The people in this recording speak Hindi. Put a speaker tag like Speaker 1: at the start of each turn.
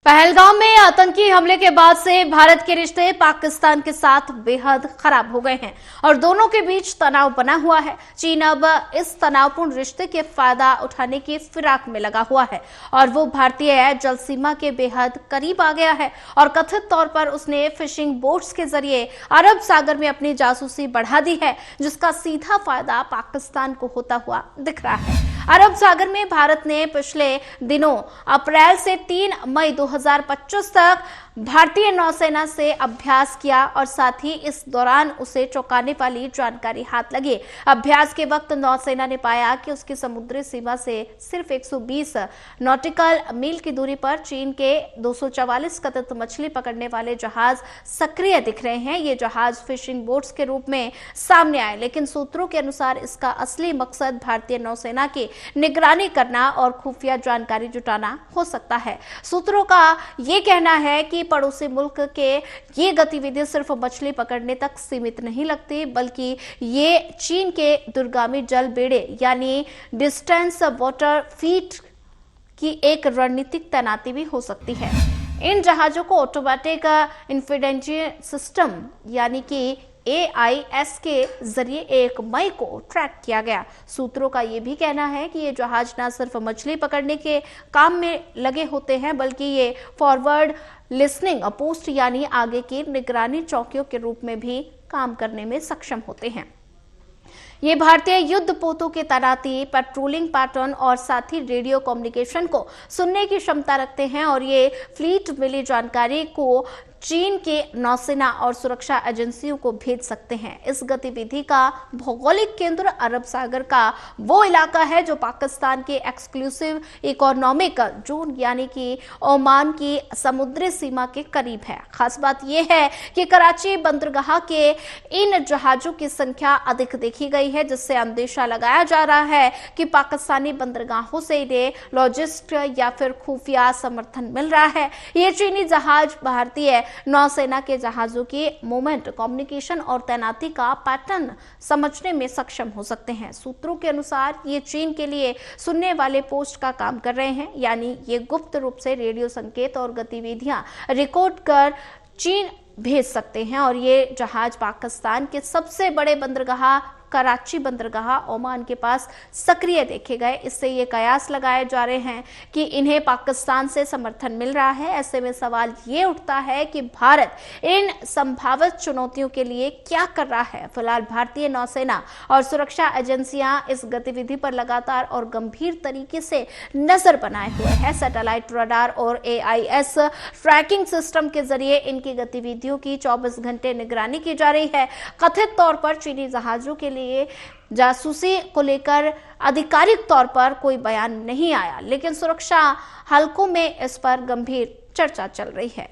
Speaker 1: पहलगाम में आतंकी हमले के बाद से भारत के रिश्ते पाकिस्तान के साथ बेहद खराब हो गए हैं और दोनों के बीच तनाव बना हुआ है। चीन अब इस तनावपूर्ण रिश्ते के फायदा उठाने की फिराक में लगा हुआ है और वो भारतीय जल सीमा के बेहद करीब आ गया है और कथित तौर पर उसने फिशिंग बोट्स के जरिए अरब सागर में अपनी जासूसी बढ़ा दी है, जिसका सीधा फायदा पाकिस्तान को होता हुआ दिख रहा है। अरब सागर में भारत ने पिछले दिनों अप्रैल से 3 मई 2025 तक भारतीय नौसेना से अभ्यास किया और साथ ही इस दौरान उसे चौंकाने वाली जानकारी हाथ लगी। अभ्यास के वक्त नौसेना ने पाया कि उसकी समुद्री सीमा से सिर्फ 120 नॉटिकल मील की दूरी पर चीन के 244 कथित मछली पकड़ने वाले जहाज सक्रिय दिख रहे हैं। ये जहाज फिशिंग बोट्स के रूप में सामने आए, लेकिन सूत्रों के अनुसार इसका असली मकसद भारतीय नौसेना की निगरानी करना और खुफिया जानकारी जुटाना हो सकता है। सूत्रों का यह कहना है कि पड़ोसी मुल्क के ये गतिविधि सिर्फ मछली पकड़ने तक सीमित नहीं लगती, बल्कि ये चीन के दूरगामी जल बेड़े यानी डिस्टेंस वाटर फ्लीट की एक रणनीतिक तैनाती भी हो सकती है। इन जहाजों को ऑटोमेटिक इंफिडेंशियल सिस्टम यानी कि AIS के जरिए 1 मई को ट्रैक किया गया। सूत्रों का यह भी कहना है कि ये जहाज न सिर्फ मछली पकड़ने के काम में लगे होते हैं, बल्कि ये फॉरवर्ड लिसनिंग पोस्ट यानी आगे की निगरानी चौकियों के रूप में भी काम करने में सक्षम होते हैं। ये भारतीय युद्ध पोतों की तैनाती, पेट्रोलिंग पैटर्न और साथ ही रेडियो कम्युनिकेशन को सुनने की क्षमता रखते हैं और ये फ्लीट मिली जानकारी को चीन के नौसेना और सुरक्षा एजेंसियों को भेज सकते हैं। इस गतिविधि का भौगोलिक केंद्र अरब सागर का वो इलाका है जो पाकिस्तान के एक्सक्लूसिव इकोनॉमिक जोन यानी कि ओमान की समुद्री सीमा के करीब है। खास बात यह है कि कराची बंदरगाह के इन जहाजों की संख्या अधिक देखी गई है, जिससे अंदेशा लगाया जा रहा है कि पाकिस्तानी बंदरगाहों से इन्हें लॉजिस्टिक या फिर खुफिया समर्थन मिल रहा है। ये चीनी जहाज भारतीय नौसेना के जहाजों की मूवमेंट, कम्युनिकेशन और तैनाती का पैटर्न समझने में सक्षम हो सकते हैं। सूत्रों के अनुसार ये चीन के लिए सुनने वाले पोस्ट का काम कर रहे हैं, यानी ये गुप्त रूप से रेडियो संकेत और गतिविधियां रिकॉर्ड कर चीन भेज सकते हैं और ये जहाज पाकिस्तान के सबसे बड़े बंदरगाह कराची बंदरगाह ओमान के पास सक्रिय देखे गए। इससे ये कयास लगाए जा रहे हैं कि इन्हें पाकिस्तान से समर्थन मिल रहा है। ऐसे में सवाल ये उठता है कि भारत इन संभावित चुनौतियों के लिए क्या कर रहा है। फिलहाल भारतीय नौसेना और सुरक्षा एजेंसियां इस गतिविधि पर लगातार और गंभीर तरीके से नजर बनाए हुए हैं। सैटेलाइट रडार और AIS ट्रैकिंग सिस्टम के जरिए इनकी गतिविधियों की 24 घंटे निगरानी की जा रही है। कथित तौर पर चीनी जहाजों के लिए जासूसी को लेकर आधिकारिक तौर पर कोई बयान नहीं आया, लेकिन सुरक्षा हलकों में इस पर गंभीर चर्चा चल रही है।